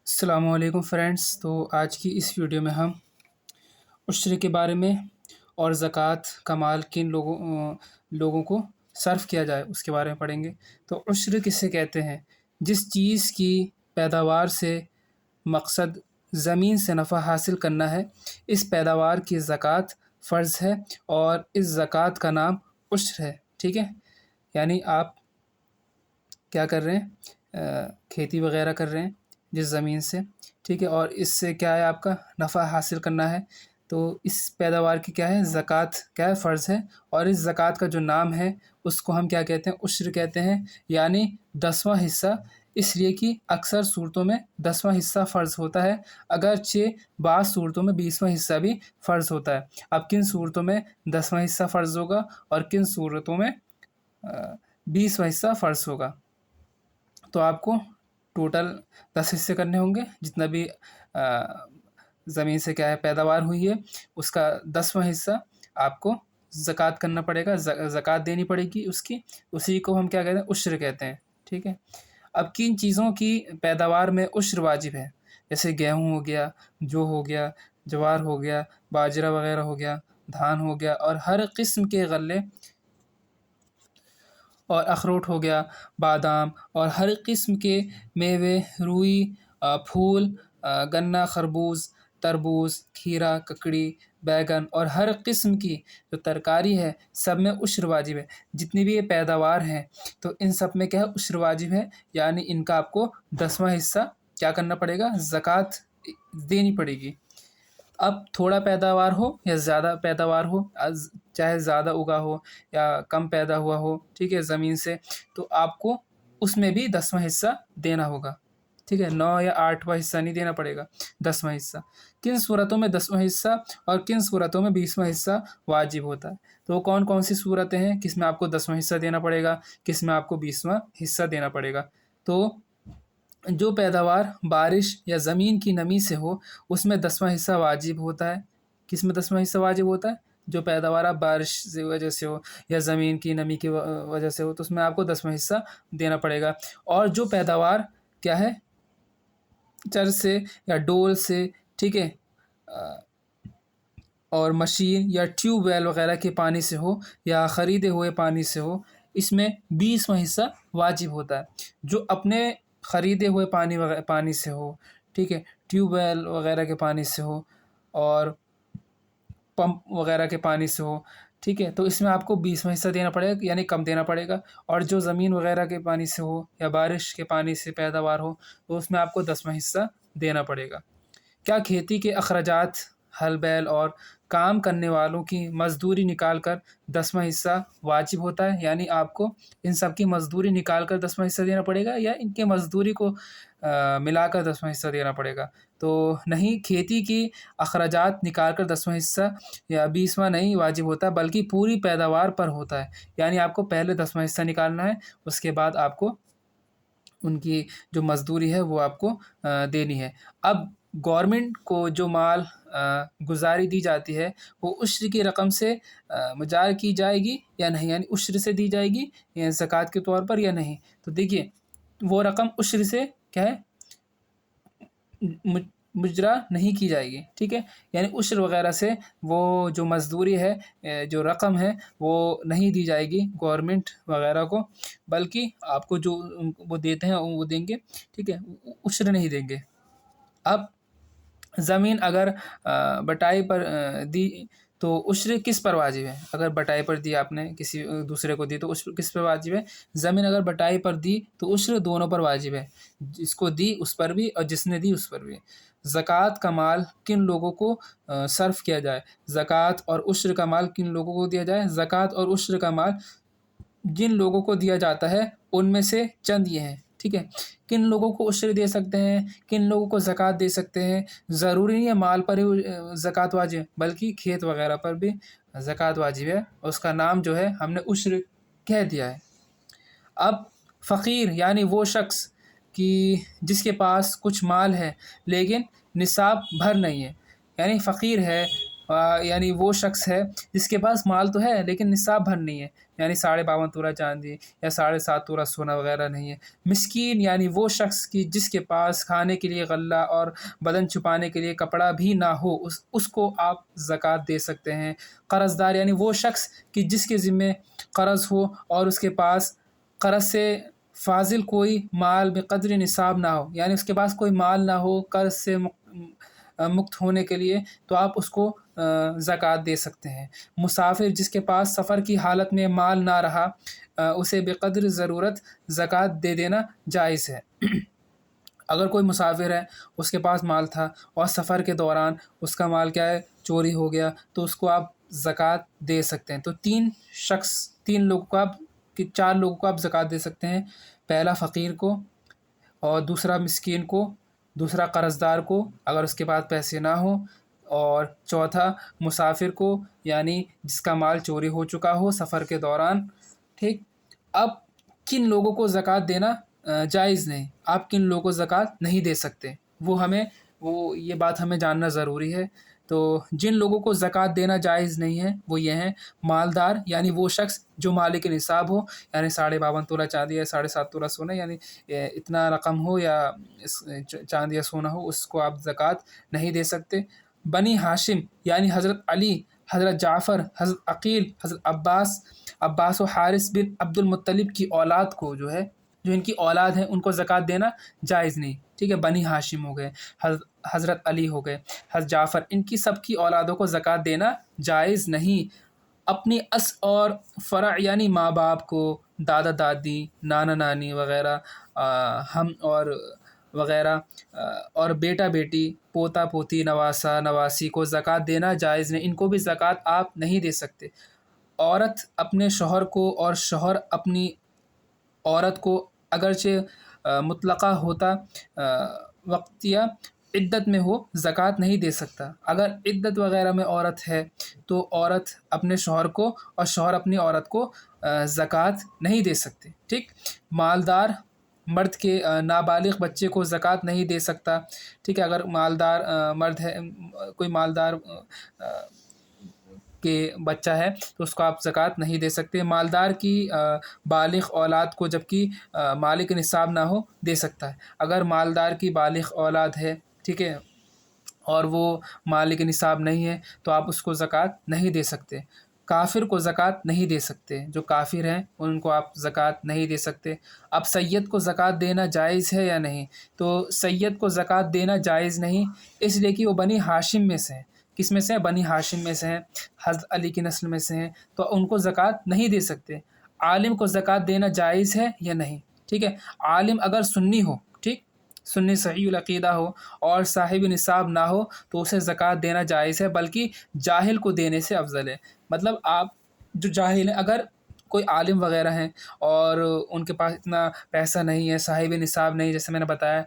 السلام علیکم فرینڈس، تو آج کی اس ویڈیو میں ہم عشر کے بارے میں اور زکوٰۃ کا مال کن لوگوں کو صرف کیا جائے اس کے بارے میں پڑھیں گے۔ تو عشر کسے کہتے ہیں؟ جس چیز کی پیداوار سے مقصد زمین سے نفع حاصل کرنا ہے، اس پیداوار کی زکوٰۃ فرض ہے اور اس زکوٰۃ کا نام عشر ہے۔ ٹھیک ہے، یعنی آپ کیا کر رہے ہیں؟ کھیتی وغیرہ کر رہے ہیں جس زمین سے، ٹھیک ہے، اور اس سے کیا ہے، آپ کا نفع حاصل کرنا ہے، تو اس پیداوار کی کیا ہے، زکوٰۃ کیا ہے، فرض ہے۔ اور اس زکوٰۃ کا جو نام ہے اس کو ہم کیا کہتے ہیں؟ عشر کہتے ہیں، یعنی 10واں حصہ، اس لیے کہ اکثر صورتوں میں 10واں حصہ فرض ہوتا ہے، اگرچہ بعض صورتوں میں 20واں حصہ بھی فرض ہوتا ہے۔ اب کن صورتوں میں 10واں حصہ فرض ہوگا اور کن صورتوں میں 20واں حصہ فرض ہوگا؟ تو آپ کو ٹوٹل 10 حصے کرنے ہوں گے، جتنا بھی زمین سے کیا ہے پیداوار ہوئی ہے اس کا 10واں حصہ آپ کو زکوٰۃ کرنا پڑے گا، زکوٰۃ دینی پڑے گی اس کی، اسی کو ہم کیا کہتے ہیں؟ عشر کہتے ہیں۔ ٹھیک ہے، اب کن چیزوں کی پیداوار میں عشر واجب ہے؟ جیسے گیہوں ہو گیا، جو ہو گیا، جوار ہو گیا، باجرہ وغیرہ ہو گیا، دھان ہو گیا، اور ہر قسم کے غلے اور اخروٹ ہو گیا، بادام، اور ہر قسم کے میوے، روئی، پھول، گنا، خربوز، تربوز، کھیرا، ککڑی، بیگن، اور ہر قسم کی جو ترکاری ہے سب میں عشر واجب ہے۔ جتنی بھی یہ پیداوار ہیں تو ان سب میں کیا ہے؟ عشر واجب ہے، یعنی ان کا آپ کو 10واں حصہ کیا کرنا پڑے گا؟ زکوٰۃ دینی پڑے گی۔ اب تھوڑا پیداوار ہو یا زیادہ پیداوار ہو، چاہے زیادہ اگا ہو یا کم پیدا ہوا ہو، ٹھیک ہے، زمین سے، تو آپ کو اس میں بھی 10واں حصہ دینا ہوگا۔ ٹھیک ہے، 9 یا 8واں حصہ نہیں دینا پڑے گا، 10واں حصہ۔ کن صورتوں میں 10واں حصہ اور کن صورتوں میں 20واں حصہ واجب ہوتا ہے؟ تو کون کون سی صورتیں ہیں کس میں آپ کو 10واں حصہ دینا پڑے گا، کس میں آپ کو 20واں حصہ دینا پڑے گا؟ تو جو پیداوار بارش یا زمین کی نمی سے ہو اس میں 10واں حصہ واجب ہوتا ہے۔ کس میں 10واں حصہ واجب ہوتا ہے؟ جو پیداوار آپ بارش کی وجہ سے ہو یا زمین کی نمی کی وجہ سے ہو تو اس میں آپ کو 10واں حصہ دینا پڑے گا۔ اور جو پیداوار کیا ہے، چر سے یا ڈول سے، ٹھیک ہے، اور مشین یا ٹیوب ویل وغیرہ کے پانی سے ہو یا خریدے ہوئے پانی سے ہو، اس میں 20واں حصہ واجب ہوتا ہے۔ جو اپنے خریدے ہوئے پانی سے ہو، ٹھیک ہے، ٹیوب ویل وغیرہ کے پانی سے ہو اور پمپ وغیرہ کے پانی سے ہو، ٹھیک ہے، تو اس میں آپ کو 20واں حصہ دینا پڑے گا، یعنی کم دینا پڑے گا۔ اور جو زمین وغیرہ کے پانی سے ہو یا بارش کے پانی سے پیداوار ہو تو اس میں آپ کو 10واں حصہ دینا پڑے گا۔ کیا کھیتی کے اخراجات، ہل بیل اور کام کرنے والوں کی مزدوری نکال کر 10واں حصہ واجب ہوتا ہے؟ یعنی آپ کو ان سب کی مزدوری نکال کر 10واں حصہ دینا پڑے گا یا ان کے مزدوری کو ملا کر 10واں حصہ دینا پڑے گا؟ تو نہیں، کھیتی کی اخراجات نکال کر 10واں حصہ یا 20واں نہیں واجب ہوتا، بلکہ پوری پیداوار پر ہوتا ہے۔ یعنی آپ کو پہلے 10واں حصہ نکالنا ہے، اس کے بعد آپ کو ان کی جو مزدوری ہے وہ آپ کو دینی ہے۔ اب گورنمنٹ کو جو مال گزاری دی جاتی ہے وہ عشر کی رقم سے مجار کی جائے گی یا نہیں، یعنی عشر سے دی جائے گی یا زکوٰۃ کے طور پر یا نہیں؟ تو دیکھیے، وہ رقم عشر سے کیا ہے، مجرا نہیں کی جائے گی، ٹھیک ہے، یعنی عشر وغیرہ سے وہ جو مزدوری ہے، جو رقم ہے، وہ نہیں دی جائے گی گورنمنٹ وغیرہ کو، بلکہ آپ کو جو وہ دیتے ہیں وہ دیں گے، ٹھیک ہے، عشر نہیں دیں گے۔ اب زمین اگر بٹائی پر دی تو عشر کس پر واجب ہے؟ اگر بٹائی پر دی، آپ نے کسی دوسرے کو دی تو عشر کس پر واجب ہے؟ زمین اگر بٹائی پر دی تو عشر دونوں پر واجب ہے، جس کو دی اس پر بھی اور جس نے دی اس پر بھی۔ زکوٰۃ کا مال کن لوگوں کو صرف کیا جائے؟ زکوٰۃ اور عشر کا مال کن لوگوں کو دیا جائے؟ زکوٰۃ اور عشر کا مال جن لوگوں کو دیا جاتا ہے ان میں سے چند یہ ہیں، ٹھیک ہے۔ کن لوگوں کو عشر دے سکتے ہیں، کن لوگوں کو زکوٰۃ دے سکتے ہیں؟ ضروری نہیں ہے مال پر ہی زکوٰۃ واجب، بلکہ کھیت وغیرہ پر بھی زکوٰۃ واجب ہے، اس کا نام جو ہے ہم نے عشر کہہ دیا ہے۔ اب فقیر یعنی وہ شخص کہ جس کے پاس کچھ مال ہے لیکن نصاب بھر نہیں ہے، یعنی فقیر ہے، یعنی وہ شخص ہے جس کے پاس مال تو ہے لیکن نصاب بھر نہیں ہے، یعنی 52.5 تولہ چاندی یا 7.5 تولہ سونا وغیرہ نہیں ہے۔ مسکین یعنی وہ شخص کی جس کے پاس کھانے کے لیے غلہ اور بدن چھپانے کے لیے کپڑا بھی نہ ہو، اس کو آپ زکوٰۃ دے سکتے ہیں۔ قرض دار یعنی وہ شخص کی جس کے ذمے قرض ہو اور اس کے پاس قرض سے فاضل کوئی مال بقدر نصاب نہ ہو، یعنی اس کے پاس کوئی مال نہ ہو قرض سے مکت ہونے کے لیے، تو آپ اس کو زکوٰۃ دے سکتے ہیں۔ مسافر جس کے پاس سفر کی حالت میں مال نہ رہا، اسے بقدر ضرورت زکوٰۃ دے دینا جائز ہے۔ اگر کوئی مسافر ہے، اس کے پاس مال تھا اور سفر کے دوران اس کا مال کیا ہے، چوری ہو گیا، تو اس کو آپ زکوٰۃ دے سکتے ہیں۔ تو 4 لوگوں کو آپ زکوٰۃ دے سکتے ہیں۔ پہلا فقیر کو، اور دوسرا مسکین کو، دوسرا قرض دار کو اگر اس کے پاس پیسے نہ ہوں، اور چوتھا مسافر کو، یعنی جس کا مال چوری ہو چکا ہو سفر کے دوران۔ ٹھیک، اب کن لوگوں کو زکوٰۃ دینا جائز نہیں، آپ کن لوگوں کو زکوٰۃ نہیں دے سکتے، یہ بات ہمیں جاننا ضروری ہے۔ تو جن لوگوں کو زکوٰۃ دینا جائز نہیں ہے وہ یہ ہیں: مالدار یعنی وہ شخص جو مالک نصاب ہو، یعنی 52.5 تولہ چاندی یا 7.5 تولہ سونا، یعنی اتنا رقم ہو یا چاندی یا سونا ہو، اس کو آپ زکوٰۃ نہیں دے سکتے۔ بنی ہاشم یعنی حضرت علی، حضرت جعفر، حضرت عقیل، حضرت عباس و حارث بن عبد المطلب کی اولاد کو جو ان کی اولاد ہیں ان کو زکوٰۃ دینا جائز نہیں۔ ٹھیک ہے، بنی ہاشم ہو گئے، حضرت علی ہو گئے، حضرت جعفر، ان کی سب کی اولادوں کو زکوٰۃ دینا جائز نہیں۔ اپنی اور فرع یعنی ماں باپ کو، دادا دادی، نانا نانی وغیرہ، ہم وغیرہ، اور بیٹا بیٹی، پوتا پوتی، نواسا نواسی کو زکوٰۃ دینا جائز نہیں، ان کو بھی زکوٰۃ آپ نہیں دے سکتے۔ عورت اپنے شوہر کو اور شوہر اپنی عورت کو اگرچہ مطلقہ ہوتا وقتیہ عدت میں ہو، زکوٰۃ نہیں دے سکتا۔ اگر عدت وغیرہ میں عورت ہے تو عورت اپنے شوہر کو اور شوہر اپنی عورت کو زکوٰۃ نہیں دے سکتے۔ ٹھیک، مالدار مرد کے نابالغ بچے کو زکوٰۃ نہیں دے سکتا۔ ٹھیک ہے، اگر مالدار مرد ہے، کوئی مالدار کے بچہ ہے تو اس کو آپ زکوٰۃ نہیں دے سکتے۔ مالدار کی بالغ اولاد کو جبکہ مالک نصاب نہ ہو دے سکتا ہے۔ اگر مالدار کی بالغ اولاد ہے، ٹھیک ہے، اور وہ مالک نصاب نہیں ہے تو آپ اس کو زکوٰۃ نہیں دے سکتے۔ کافر کو زکوٰۃ نہیں دے سکتے، جو کافر ہیں ان کو آپ زکوٰۃ نہیں دے سکتے۔ اب سید کو زکوٰۃ دینا جائز ہے یا نہیں؟ تو سید کو زکوٰۃ دینا جائز نہیں، اس لیے کہ وہ بنی ہاشم میں سے ہیں۔ کس میں سے ہیں؟ بنی ہاشم میں سے ہیں، حضرت علی کی نسل میں سے ہیں، تو ان کو زکوٰۃ نہیں دے سکتے۔ عالم کو زکوٰۃ دینا جائز ہے یا نہیں؟ ٹھیک ہے، عالم اگر سنی ہو، ٹھیک، سنی صحیح العقیدہ ہو اور صاحب نصاب نہ ہو تو اسے زکوٰۃ دینا جائز ہے، بلکہ جاہل کو دینے سے افضل ہے۔ مطلب آپ جو جاہل ہیں، اگر کوئی عالم وغیرہ ہیں اور ان کے پاس اتنا پیسہ نہیں ہے، صاحب نصاب نہیں، جیسے میں نے بتایا،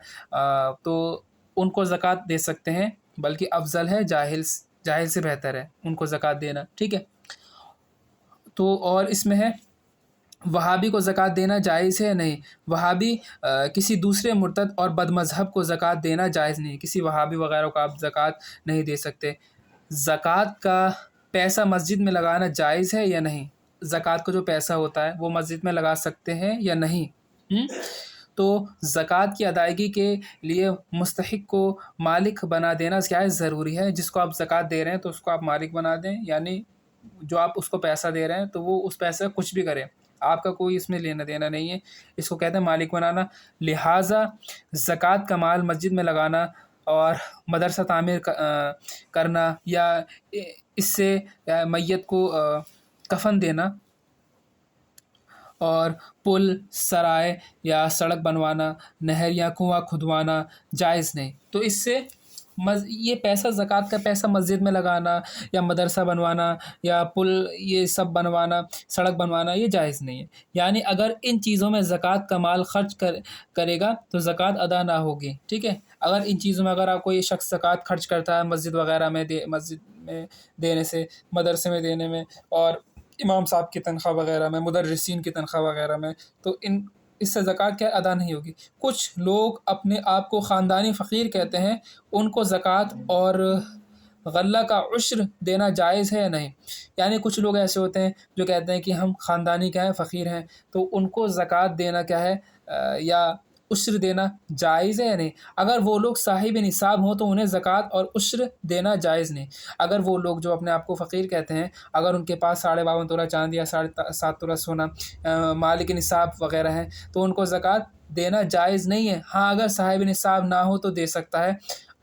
تو ان کو زکوٰۃ دے سکتے ہیں، بلکہ افضل ہے جاہل سے بہتر ہے ان کو زکوٰۃ دینا۔ ٹھیک ہے، تو اور اس میں ہے وہابی کو زکوٰۃ دینا جائز ہے نہیں؟ وہابی کسی دوسرے مرتد اور بد مذہب کو زکوٰۃ دینا جائز نہیں، کسی وہابی وغیرہ کو آپ زکوٰۃ نہیں دے سکتے۔ زکوٰۃ کا پیسہ مسجد میں لگانا جائز ہے یا نہیں؟ زکوٰۃ کا جو پیسہ ہوتا ہے وہ مسجد میں لگا سکتے ہیں یا نہیں؟ تو زکوٰۃ کی ادائیگی کے لیے مستحق کو مالک بنا دینا کیا ہے؟ ضروری ہے۔ جس کو آپ زکوٰۃ دے رہے ہیں تو اس کو آپ مالک بنا دیں، یعنی جو آپ اس کو پیسہ دے رہے ہیں تو وہ اس پیسے کا کچھ بھی کرے، آپ کا کوئی اس میں لینا دینا نہیں ہے، اس کو کہتے ہیں مالک بنانا۔ لہٰذا زکوٰۃ کا مال مسجد میں لگانا اور مدرسہ تعمیر کرنا یا اس سے میت کو کفن دینا اور پل، سرائے یا سڑک بنوانا، نہر یا کنواں کھدوانا جائز نہیں۔ تو اس سے یہ پیسہ، زکوٰۃ کا پیسہ مسجد میں لگانا یا مدرسہ بنوانا یا پل یہ سب بنوانا، سڑک بنوانا، یہ جائز نہیں ہے۔ یعنی اگر ان چیزوں میں زکوٰۃ کا مال خرچ کرے گا تو زکوٰۃ ادا نہ ہوگی۔ ٹھیک ہے، اگر ان چیزوں میں اگر آپ کوئی شخص زکوٰۃ خرچ کرتا ہے مسجد وغیرہ میں مسجد میں دینے سے، مدرسے میں دینے میں، اور امام صاحب کی تنخواہ وغیرہ میں، مدرسین کی تنخواہ وغیرہ میں، تو اس سے زکوٰۃ کیا ادا نہیں ہوگی۔ کچھ لوگ اپنے آپ کو خاندانی فقیر کہتے ہیں، ان کو زکوٰۃ اور غلہ کا عشر دینا جائز ہے یا نہیں؟ یعنی کچھ لوگ ایسے ہوتے ہیں جو کہتے ہیں کہ ہم خاندانی کیا ہیں، فقیر ہیں، تو ان کو زکوٰۃ دینا کیا ہے یا عشر دینا جائز ہے یا نہیں؟ اگر وہ لوگ صاحب نصاب ہوں تو انہیں زکوٰۃ اور عشر دینا جائز نہیں۔ اگر وہ لوگ جو اپنے آپ کو فقیر کہتے ہیں، اگر ان کے پاس 52.5 تولہ چاندی یا 7.5 تولہ سونا، مالک نصاب وغیرہ ہیں، تو ان کو زکوٰۃ دینا جائز نہیں ہے۔ ہاں اگر صاحب نصاب نہ ہو تو دے سکتا ہے۔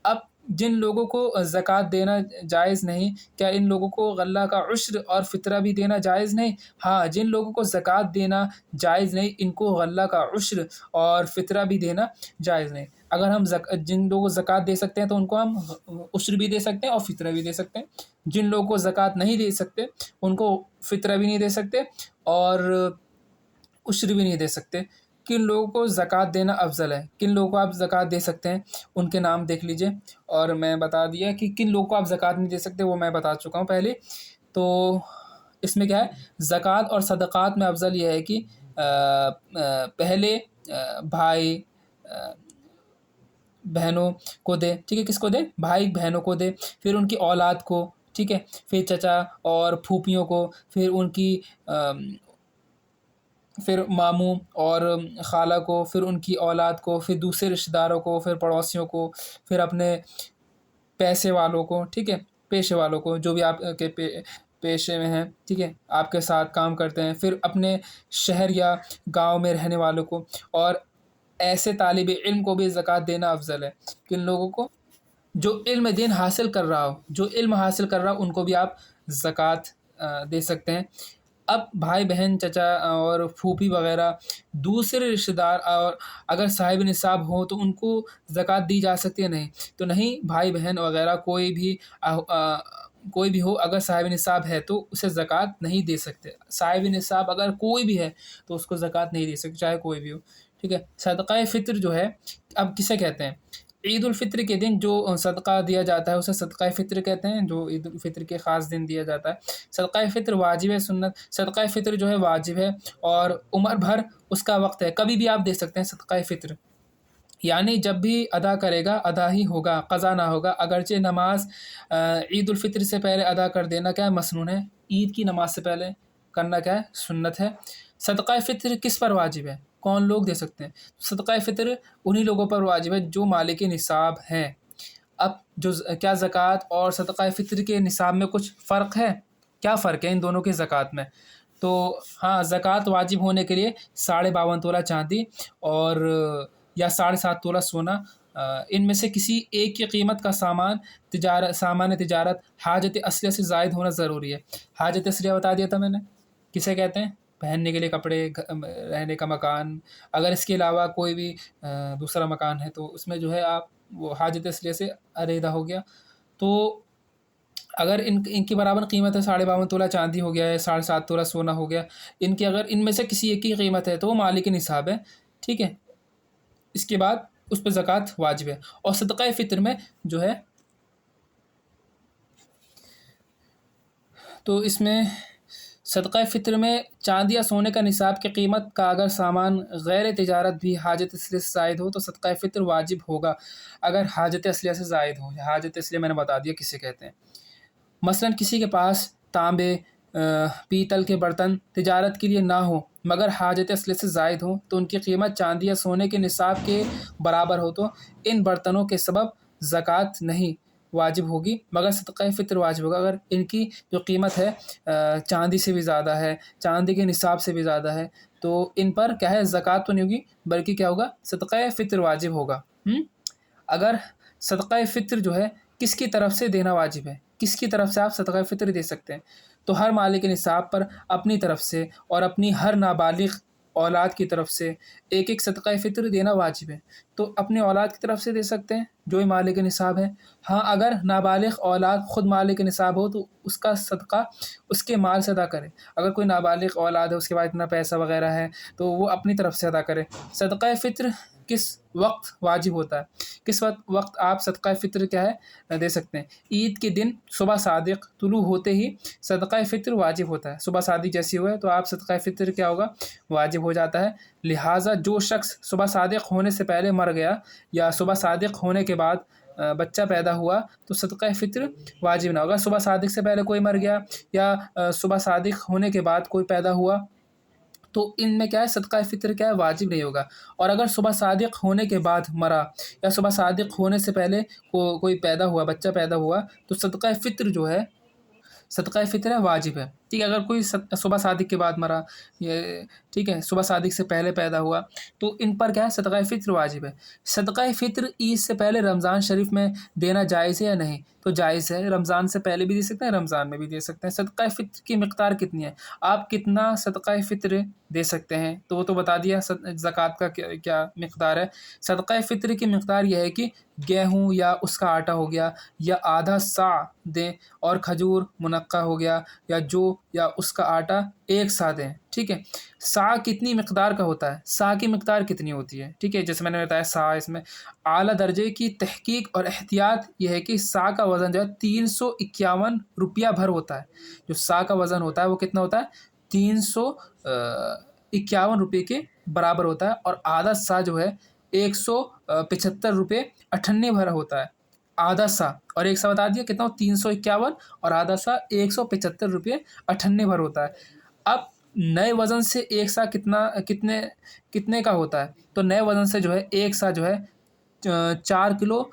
اب جن لوگوں کو زکوٰۃ دینا جائز نہیں، کیا ان لوگوں کو غلہ کا عشر اور فطرہ بھی دینا جائز نہیں؟ ہاں، جن لوگوں کو زکوٰۃ دینا جائز نہیں، ان کو غلہ کا عشر اور فطرہ بھی دینا جائز نہیں۔ اگر ہم جن لوگوں کو زکوٰۃ دے سکتے ہیں تو ان کو ہم عشر بھی دے سکتے ہیں اور فطرہ بھی دے سکتے ہیں۔ جن لوگوں کو زکوٰۃ نہیں دے سکتے ان کو فطرہ بھی نہیں دے سکتے اور عشر بھی نہیں دے سکتے۔ کن لوگوں کو زکوٰۃ دینا افضل ہے، کن لوگوں کو آپ زکوٰۃ دے سکتے ہیں، ان کے نام دیکھ لیجئے۔ اور میں بتا دیا کہ کن لوگوں کو آپ زکوٰۃ نہیں دے سکتے، وہ میں بتا چکا ہوں پہلے۔ تو اس میں کیا ہے، زکوٰۃ اور صدقات میں افضل یہ ہے کہ پہلے بھائی بہنوں کو دے، ٹھیک ہے، کس کو دے؟ بھائی بہنوں کو دے، پھر ان کی اولاد کو، ٹھیک ہے، پھر چچا اور پھوپھیوں کو، پھر ان کی پھر ماموں اور خالہ کو، پھر ان کی اولاد کو، پھر دوسرے رشتہ داروں کو، پھر پڑوسیوں کو، پھر اپنے پیسے والوں کو، ٹھیک ہے، پیشے والوں کو، جو بھی آپ کے پیشے میں ہیں، ٹھیک ہے، آپ کے ساتھ کام کرتے ہیں، پھر اپنے شہر یا گاؤں میں رہنے والوں کو، اور ایسے طالب علم کو بھی زکوٰۃ دینا افضل ہے۔ کن لوگوں کو؟ جو علم دین حاصل کر رہا ہو، جو علم حاصل کر رہا ہو ان کو بھی آپ زکوٰۃ دے سکتے ہیں۔ اب بھائی بہن، چچا اور پھوپھی وغیرہ دوسرے رشتہ دار اور اگر صاحب نصاب ہوں تو ان کو زکوٰۃ دی جا سکتی ہے؟ نہیں، تو نہیں، بھائی بہن وغیرہ کوئی بھی ہو، اگر صاحب نصاب ہے تو اسے زکوٰۃ نہیں دے سکتے۔ صاحب نصاب اگر کوئی بھی ہے تو اس کو زکوٰۃ نہیں دے سکتے، چاہے کوئی بھی ہو، ٹھیک ہے۔ صدقہ فطر جو ہے، اب کسے کہتے ہیں؟ عید الفطر کے دن جو صدقہ دیا جاتا ہے اسے صدقہ فطر کہتے ہیں، جو عید الفطر کے خاص دن دیا جاتا ہے۔ صدقہ فطر واجب ہے، سنت؟ صدقہ فطر جو ہے واجب ہے اور عمر بھر اس کا وقت ہے، کبھی بھی آپ دے سکتے ہیں صدقہ فطر، یعنی جب بھی ادا کرے گا ادا ہی ہوگا، قضا نہ ہوگا۔ اگرچہ نماز عید الفطر سے پہلے ادا کر دینا کیا ہے، مسنون ہے، عید کی نماز سے پہلے کرنا کیا ہے، سنت ہے۔ صدقہ فطر کس پر واجب ہے، کون لوگ دے سکتے ہیں؟ صدقہ فطر انہی لوگوں پر واجب ہے جو مالک نصاب ہیں۔ اب کیا زکوٰۃ اور صدقہ فطر کے نصاب میں کچھ فرق ہے؟ کیا فرق ہے ان دونوں کے زکوٰۃ میں؟ تو ہاں، زکوٰۃ واجب ہونے کے لیے 52.5 تولہ چاندی اور یا 7.5 تولہ سونا، ان میں سے کسی ایک کی قیمت کا سامان تجارت حاجت اصلیہ سے زائد ہونا ضروری ہے۔ حاجت اصلیہ بتا دیا تھا میں نے، کسے کہتے ہیں؟ پہننے کے لیے کپڑے، رہنے کا مکان، اگر اس کے علاوہ کوئی بھی دوسرا مکان ہے تو اس میں جو ہے آپ وہ حاجت اصلیہ سے علیحدہ ہو گیا۔ تو اگر ان کی برابر قیمت ہے، 52.5 تولہ چاندی ہو گیا ہے، 7.5 تولہ سونا ہو گیا، اگر ان میں سے کسی ایک کی قیمت ہے تو وہ مالک نصاب ہے، ٹھیک ہے۔ اس کے بعد اس پہ زکوٰۃ واجب ہے۔ اور صدقہ فطر میں جو ہے، تو اس میں صدقہ فطر میں چاندی یا سونے کا نصاب کی قیمت کا اگر سامان غیر تجارت بھی حاجت اصلیہ سے زائد ہو تو صدقہ فطر واجب ہوگا، اگر حاجت اصلیہ سے زائد ہو۔ حاجت اصلیہ میں نے بتا دیا کسے کہتے ہیں۔ مثلا کسی کے پاس تانبے، پیتل کے برتن تجارت کے لیے نہ ہو مگر حاجت اصلیہ سے زائد ہوں تو ان کی قیمت چاندی یا سونے کے نصاب کے برابر ہو تو ان برتنوں کے سبب زکوٰۃ نہیں واجب ہوگی مگر صدقہ فطر واجب ہوگا۔ اگر ان کی جو قیمت ہے چاندی سے بھی زیادہ ہے، چاندی کے نصاب سے بھی زیادہ ہے، تو ان پر کیا ہے، زکوٰۃ تو نہیں ہوگی بلکہ کیا ہوگا، صدقہ فطر واجب ہوگا۔ اگر صدقہ فطر جو ہے کس کی طرف سے دینا واجب ہے، کس کی طرف سے آپ صدقہ فطر دے سکتے ہیں؟ تو ہر مالک نصاب پر اپنی طرف سے اور اپنی ہر نابالغ اولاد کی طرف سے ایک ایک صدقہ فطر دینا واجب ہے۔ تو اپنی اولاد کی طرف سے دے سکتے ہیں جو ہی مالک نصاب ہے۔ ہاں، اگر نابالغ اولاد خود مالک نصاب ہو تو اس کا صدقہ اس کے مال سے ادا کرے۔ اگر کوئی نابالغ اولاد ہے، اس کے بعد اتنا پیسہ وغیرہ ہے، تو وہ اپنی طرف سے ادا کرے۔ صدقہ فطر کس وقت واجب ہوتا ہے، کس وقت آپ صدقہ فطر کیا ہے دے سکتے ہیں؟ عید کے دن صبح صادق طلوع ہوتے ہی صدقہ فطر واجب ہوتا ہے۔ صبح صادق جیسی ہوئے تو آپ صدقہ فطر کیا ہوگا، واجب ہو جاتا ہے۔ لہٰذا جو شخص صبح صادق ہونے سے پہلے مر گیا یا صبح صادق ہونے کے بعد بچہ پیدا ہوا تو صدقہ فطر واجب نہ ہوگا. صبح صادق سے پہلے کوئی مر گیا یا صبح صادق ہونے کے بعد کوئی پیدا ہوا تو ان میں کیا ہے صدقہ فطر کیا ہے واجب نہیں ہوگا. اور اگر صبح صادق ہونے کے بعد مرا یا صبح صادق ہونے سے پہلے کوئی پیدا ہوا بچہ پیدا ہوا تو صدقہ فطر جو ہے صدقہ فطر ہے واجب ہے. ٹھیک ہے. اگر کوئی صبح صادق کے بعد مرا یہ ٹھیک ہے صبح صادق سے پہلے پیدا ہوا تو ان پر کیا ہے صدقہ فطر واجب ہے. صدقہ فطر عید سے پہلے رمضان شریف میں دینا جائز ہے یا نہیں؟ تو جائز ہے. رمضان سے پہلے بھی دے سکتے ہیں رمضان میں بھی دے سکتے ہیں. صدقہ فطر کی مقدار کتنی ہے؟ آپ کتنا صدقہ فطر دے سکتے ہیں تو وہ تو بتا دیا. زکوٰۃ کا کیا مقدار ہے؟ صدقہ فطر کی مقدار یہ ہے کہ گیہوں یا اس کا آٹا ہو گیا یا آدھا سا دیں اور کھجور منقع ہو گیا یا جو یا اس کا آٹا ایک سا دیں. ٹھیک ہے. سا کتنی مقدار کا ہوتا ہے؟ سا کی مقدار کتنی ہوتی ہے؟ ٹھیک ہے. جیسے میں نے بتایا سا اس میں اعلیٰ درجے کی تحقیق اور احتیاط یہ ہے کہ سا کا وزن جو ہے 351 روپیہ بھر ہوتا ہے. جو سا کا وزن ہوتا ہے وہ کتنا ہوتا ہے؟ 351 روپے کے برابر ہوتا ہے. اور آدھا سا جو ہے 175 روپے 98 بھر ہوتا ہے. آدھا سا اور ایک سا بتا دیا کتنا ہو 351 اور آدھا سا 175 روپے 98 بھر ہوتا ہے. اب نئے وزن سے ایک سا کتنے کا ہوتا ہے؟ تو نئے وزن سے جو ہے ایک سا جو ہے 4 کلو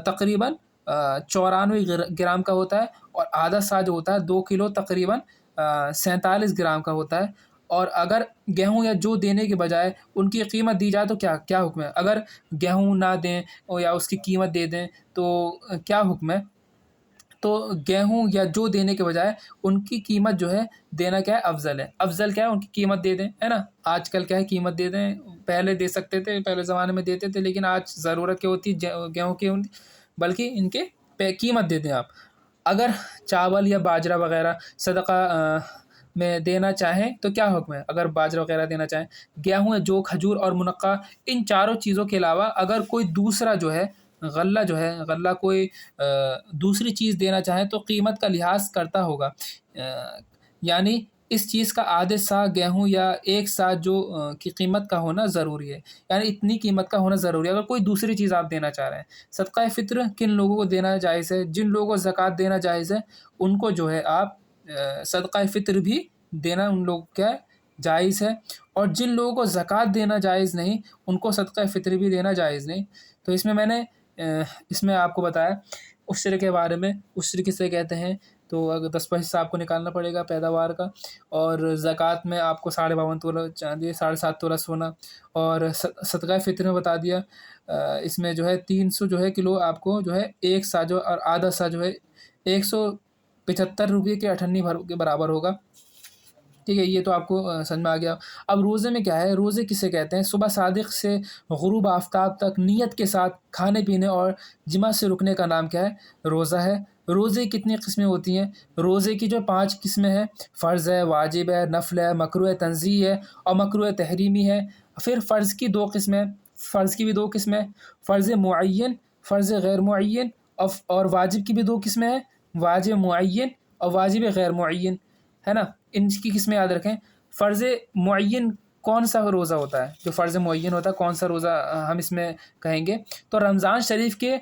تقریباً 94 گرام کا ہوتا ہے. اور آدھا سا جو ہوتا ہے 2 کلو تقریباً 47 گرام کا ہوتا ہے. اور اگر گیہوں یا جو دینے کے بجائے ان کی قیمت دی جائے تو کیا حکم ہے؟ اگر گیہوں نہ دیں یا اس کی قیمت دے دیں تو کیا حکم ہے؟ تو گیہوں یا جو دینے کے بجائے ان کی قیمت جو ہے دینا کیا ہے افضل ہے. افضل کیا ہے؟ ان کی قیمت دے دیں ہے نا. آج کل کیا ہے قیمت دے دیں. پہلے دے سکتے تھے پہلے زمانے میں دیتے تھے لیکن آج ضرورت کیا ہوتی گیہوں کی بلکہ ان کے قیمت دے دیں آپ. اگر چاول یا باجرہ وغیرہ صدقہ میں دینا چاہیں تو کیا حکم ہے؟ اگر باجرہ وغیرہ دینا چاہیں گیہوں جو کھجور اور منقع ان چاروں چیزوں کے علاوہ اگر کوئی دوسرا جو ہے غلہ کوئی دوسری چیز دینا چاہیں تو قیمت کا لحاظ کرتا ہوگا. یعنی اس چیز کا آدھے سا گیہوں یا ایک سا جو کی قیمت کا ہونا ضروری ہے. یعنی اتنی قیمت کا ہونا ضروری ہے اگر کوئی دوسری چیز آپ دینا چاہ رہے ہیں. صدقہ فطر کن لوگوں کو دینا جائز ہے؟ جن لوگوں کو زکوٰۃ دینا جائز ہے ان کو جو ہے آپ صدقہ فطر بھی دینا ان لوگوں کا جائز ہے. اور جن لوگوں کو زکوٰۃ دینا جائز نہیں ان کو صدقہ فطر بھی دینا جائز نہیں. تو اس میں آپ کو بتایا عشر کے بارے میں. عشر کسے کہتے ہیں؟ تو اگر 10 حصہ آپ کو نکالنا پڑے گا پیداوار کا. اور زکوٰۃ میں آپ کو 52.5 تولہ چاندی 7.5 تولہ سونا. اور صدقہ فطر میں بتا دیا اس میں جو ہے 300 جو ہے کلو آپ کو جو ہے ایک سا جو اور آدھا سا جو ہے 175 روپے کے 98 بھر کے برابر ہوگا. ٹھیک ہے. یہ تو آپ کو سمجھ میں آ گیا. اب روزے میں کیا ہے؟ روزے کسے کہتے ہیں؟ صبح صادق سے غروب آفتاب تک نیت کے ساتھ کھانے پینے اور جماع سے رکنے کا نام کیا ہے؟ روزہ ہے. روزے کتنی قسمیں ہوتی ہیں؟ روزے کی جو 5 قسمیں ہیں فرض ہے، واجب ہے، نفل ہے، مکروہ تنزیہ ہے اور مکروہ تحریمی ہے. پھر فرض کی 2 قسمیں، فرض کی بھی 2 قسمیں، فرض معین، فرض غیر معین. اور واجب کی بھی 2 قسمیں ہیں، واجب معین اور واجب غیر معین ہے نا. ان کی قسمیں یاد رکھیں. فرض معین کون سا روزہ ہوتا ہے؟ جو فرض معین ہوتا ہے کون سا روزہ ہم اس میں کہیں گے؟ تو رمضان شریف کے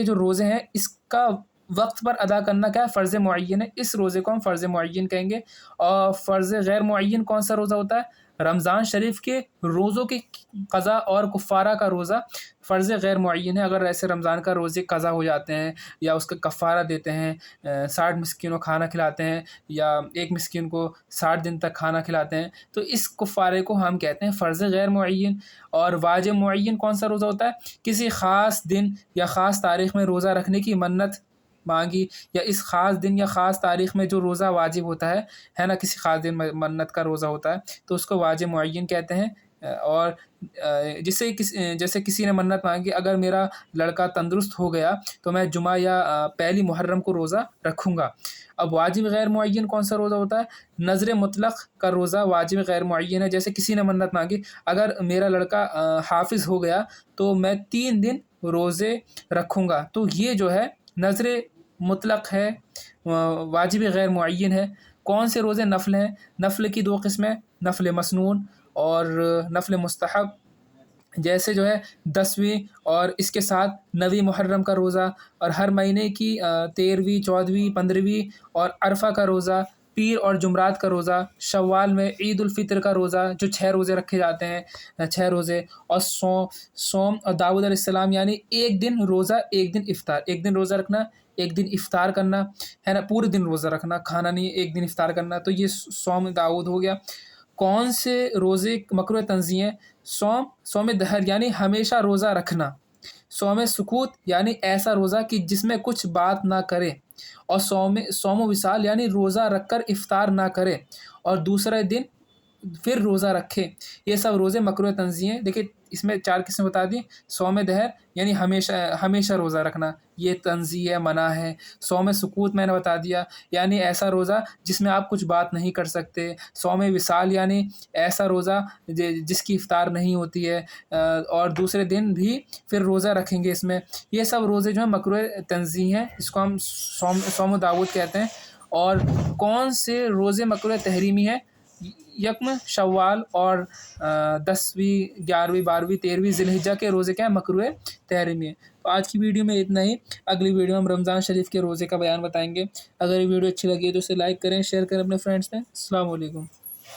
جو روزے ہیں اس کا وقت پر ادا کرنا کیا ہے؟ فرض معین ہے. اس روزے کو ہم فرض معین کہیں گے. اور فرض غیر معین کون سا روزہ ہوتا ہے؟ رمضان شریف کے روزوں کی قضا اور کفارہ کا روزہ فرض غیر معین ہے. اگر ایسے رمضان کا روزے قضا ہو جاتے ہیں یا اس کا کفارہ دیتے ہیں 60 مسکینوں کھانا کھلاتے ہیں یا ایک مسکین کو 60 دن تک کھانا کھلاتے ہیں تو اس کفارے کو ہم کہتے ہیں فرض غیر معین. اور واجب معین کون سا روزہ ہوتا ہے؟ کسی خاص دن یا خاص تاریخ میں روزہ رکھنے کی منت مانگی یا اس خاص دن یا خاص تاریخ میں جو روزہ واجب ہوتا ہے نا. کسی خاص دن میں منت کا روزہ ہوتا ہے تو اس کو واجب معین کہتے ہیں. اور جیسے کسی نے منت مانگی اگر میرا لڑکا تندرست ہو گیا تو میں جمعہ یا پہلی محرم کو روزہ رکھوں گا. اب واجب غیر معین کون سا روزہ ہوتا ہے؟ نظر مطلق کا روزہ واجب غیر معین ہے. جیسے کسی نے منت مانگی اگر میرا لڑکا حافظ ہو گیا تو میں 3 دن روزے رکھوں گا. تو یہ جو ہے نظر مطلق ہے، واجب غیر معین ہے. کون سے روزے نفل ہیں؟ نفل کی 2 قسمیں، نفل مسنون اور نفل مستحب جیسے جو ہے 10ویں اور اس کے ساتھ 9ویں محرم کا روزہ، اور ہر مہینے کی 13ویں 14ویں 15ویں اور عرفہ کا روزہ، پیر اور جمعرات کا روزہ، شوال میں عید الفطر کا روزہ جو 6 روزے رکھے جاتے ہیں، 6 روزے، اور سوم اور داؤد علیہ السلام، یعنی ایک دن روزہ ایک دن افطار، ایک دن روزہ رکھنا ایک دن افطار کرنا ہے نا، پورے دن روزہ رکھنا، کھانا نہیں، ایک دن افطار کرنا، تو یہ سوم داؤد ہو گیا۔ کون سے روزے مکروہ تنزیہ ہیں؟ سوم دہر یعنی ہمیشہ روزہ رکھنا، سوم سکوت یعنی ایسا روزہ کہ جس میں کچھ بات نہ کرے، اور سوم وصال یعنی روزہ رکھ کر افطار نہ کرے اور دوسرے دن پھر روزہ رکھے، یہ سب روزے مکروہ تنزیہ ہیں۔ دیکھیں اس میں 4 قسمیں بتا دی۔ سوم دہر یعنی ہمیشہ روزہ رکھنا، یہ تنزیہ ہے، منع ہے۔ سوم سکوت میں نے بتا دیا، یعنی ایسا روزہ جس میں آپ کچھ بات نہیں کر سکتے۔ سوم وصال یعنی ایسا روزہ جس کی افطار نہیں ہوتی ہے، اور دوسرے دن بھی پھر روزہ رکھیں گے اس میں۔ یہ سب روزے جو ہیں مکروہ تنزیہ ہیں، اس کو ہم سوم داؤد کہتے ہیں۔ اور کون سے روزے مکروہ تحریمی ہیں؟ یکم شوال اور 10ویں 11ویں 12ویں 13ویں ذی الحجہ کے روزے کیا ہیں؟ مکروہ تحریمی ہیں۔ تو آج کی ویڈیو میں اتنا ہی۔ اگلی ویڈیو میں ہم رمضان شریف کے روزے کا بیان بتائیں گے۔ اگر یہ ویڈیو اچھی لگی ہے تو اسے لائک کریں، شیئر کریں اپنے فرینڈس میں۔ السلام علیکم۔